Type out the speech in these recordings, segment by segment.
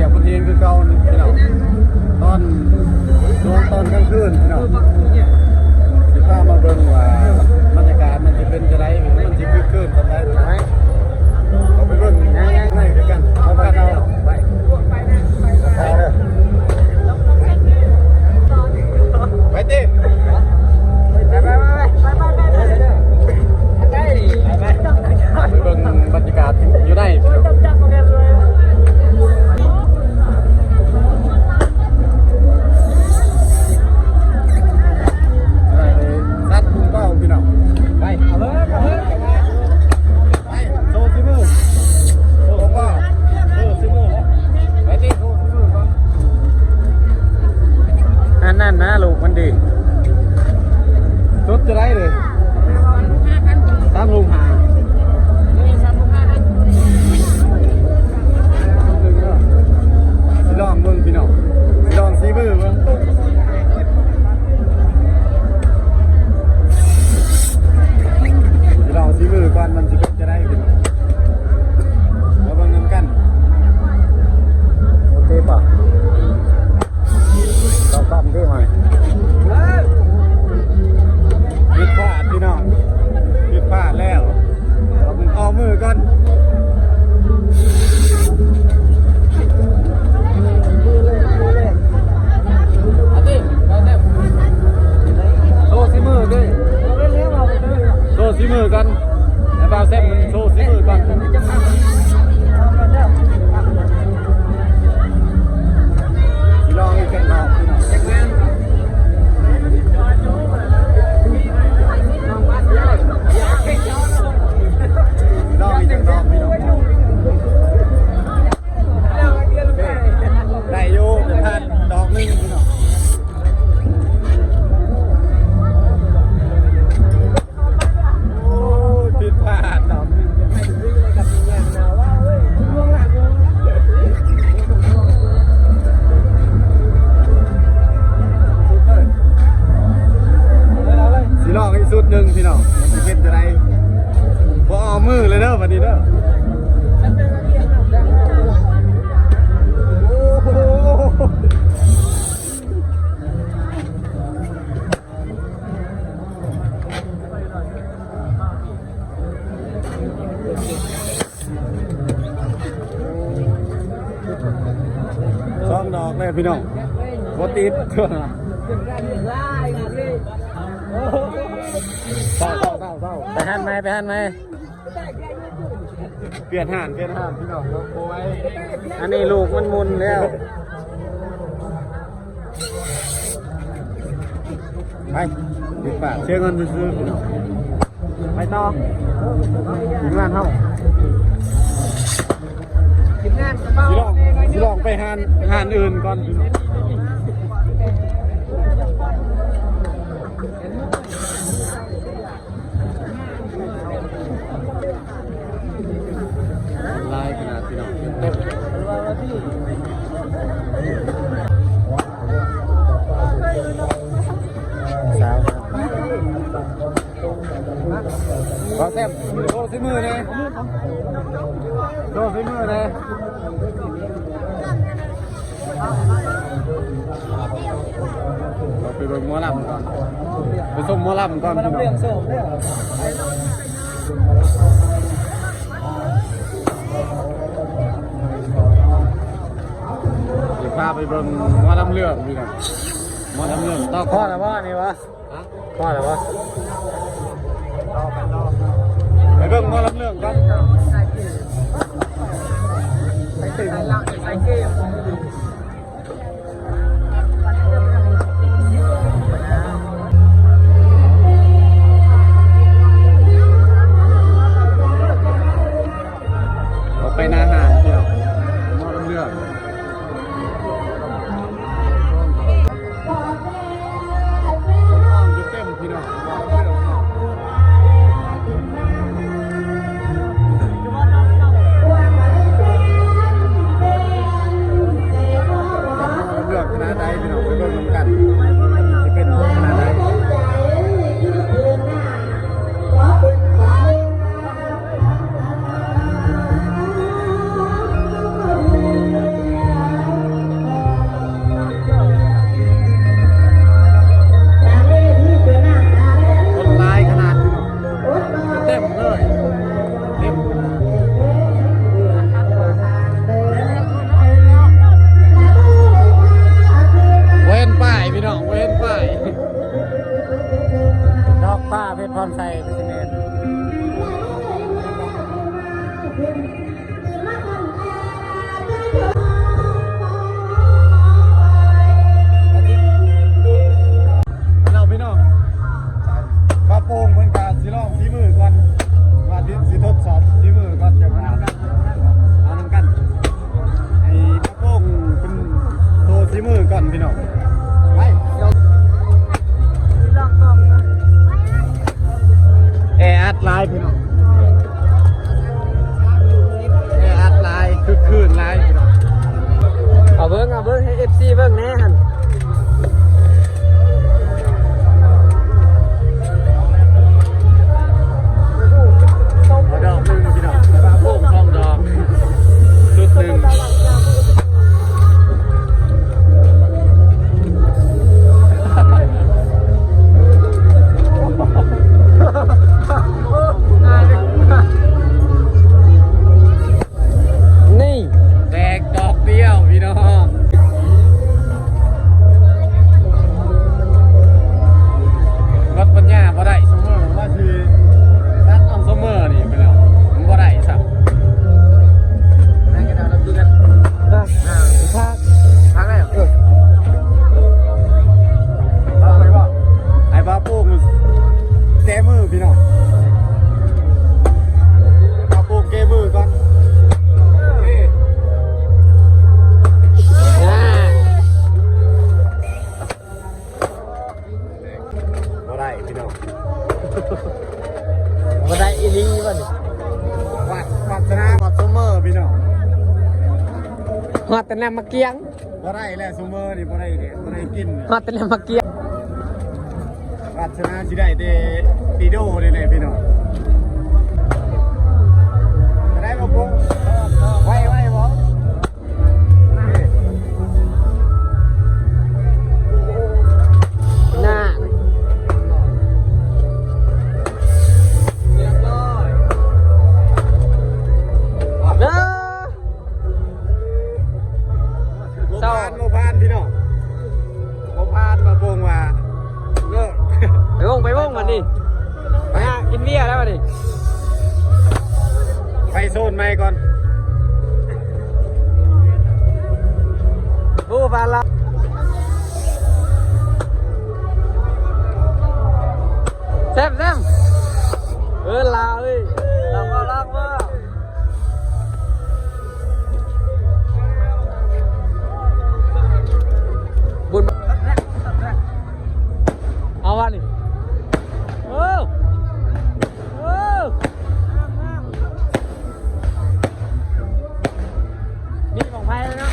ยกประเทศคือเก่าพี่น้องตอนกลางคืนพี่น้องสิพามาเบิ่งว่าบรรยากาศมันจะเป็นจะไรมันจะคึกคืนทำได้ไหมเราไปเบิ่งง่ายๆด้วยกันเอาไปเอาไปไปดิเบิ่งบรรยากาศอยู่ในนัดพุ่งเป้าพี่น้องไปเอาเลยไปโชว์ซิมือโชว์เป้าโชว์ซิมือไปดิโชว์ซิมือก่อนนั่นนะลูกมันดีชุดจะได้เลยตามลุงหาสิลองเมืองพี่น้องสิลองซีมือเมืองสิลองซีมือก่อนมันสิเป็นจะได้พี่น้องมาเบิ่งนำกันโอเคป่ะเราทำได้ไหมผิดพลาดพี่น้องผิดพลาดแล้วเราเพิ่งเอามือก่อนโซ่ซีมือด้วยโซ่ซีมือกันไอ้บ่าวแซ่บมันโซ่ซีมือกันลองอีกแข่งรอบพี่น้องแข่งงานลองอีกแข่งรอบพี่น้องได้โย่เป็นพันดอกนึงพี่น้องโอ้ผิดพลาดดอกนึงไม่ถึงเลยกับงานนะว่าเฮ้ยล่วงหลังสิลองอีกสุดหนึ่งพี่น้องมันจะเป็นอะไรพอเอามือเลยเด้อวันนี้เด้อซ้อมดอกเลยพี่น้องโคติดเครื่องอะเศร้าไปหันไหมเปลี่ยนห่านพี่น้องโอ้ยอันนี้ลูกมันมุนแล้วไปดีกว่าเชื่อเงินซื้อพี่น้องไปต่อถึงงานเท่าสิลองไปห่านอื่นก่อนพี่น้องลายขนาดพี่น้องเต็มสาวขอแซ่บโชว์ซิมือเลยโชว์ซิมือเลยเราไปเบิ่งหมอลำก่อนไปส่งหมอลำก่อนพี่น้องพาไปเบิ่งหมอลำเรื่องพี่น้องหมอลำเรื่องต่อข้อแล้ววะนี่วะข้อแล้ววะไปเบิ่งหมอลำเรื่องกันใส่เกมไปนาหารเดียวมอลำเรื่องอยู่เต็มพี่น้องมอลำเรื่องขนาดใดพี่น้องไปเบิ่งกันจะเป็นขนาดใด เ ก่อนพี่น้องไปแออัดไลน์พี่น้องแออัดไลน์คือคืนไลน์พี่น้องเอาเบิ้งให้ FC เบิ้งแน่หันดอกหนึ่งพี่น้องโป่งทองดอกชุดหนึ่งนี่แตกดอกเดียวพี่น้องรถปัญญาบ่ได้สมมติว่าคือตัดเอาสมมตินี่ไปแล้วมันบ่ได้สักนั่งกันเราดูกันพักได้เหรอไอ้บ้าโป่งแกมือพี่น้องบ้าโป่งแกมือก่อนบ่ได้พี่น้อง มาได้อีลีป่ะนี่ วัดชนะวัดซูเมอร์พี่น้อง ฮอดแต่แนมมาเกียง บ่ได้แล้วซูเมอร์นี่บ่ได้เด้บ่ได้กิน ฮอดแต่แนมมาเกียง วัดชนะสิได้แต่ปีโดนี่แหละพี่น้องจะได้บ่ปุ๊ไว้บ่ หน้าเด้อ โมพานพี่น้องโมพานมาโป่งว่าเลิก ไปวงมันดิไปหากินเบียร์แล้วมันดิ ไปโซนใหม่ก่อน บูฟาลาแซมลาเอ้ยลากมาบุญเอาวะนี่มีของไพ่แล้วเนาะ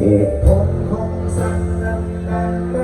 เหตุผลของสัตว์นั้น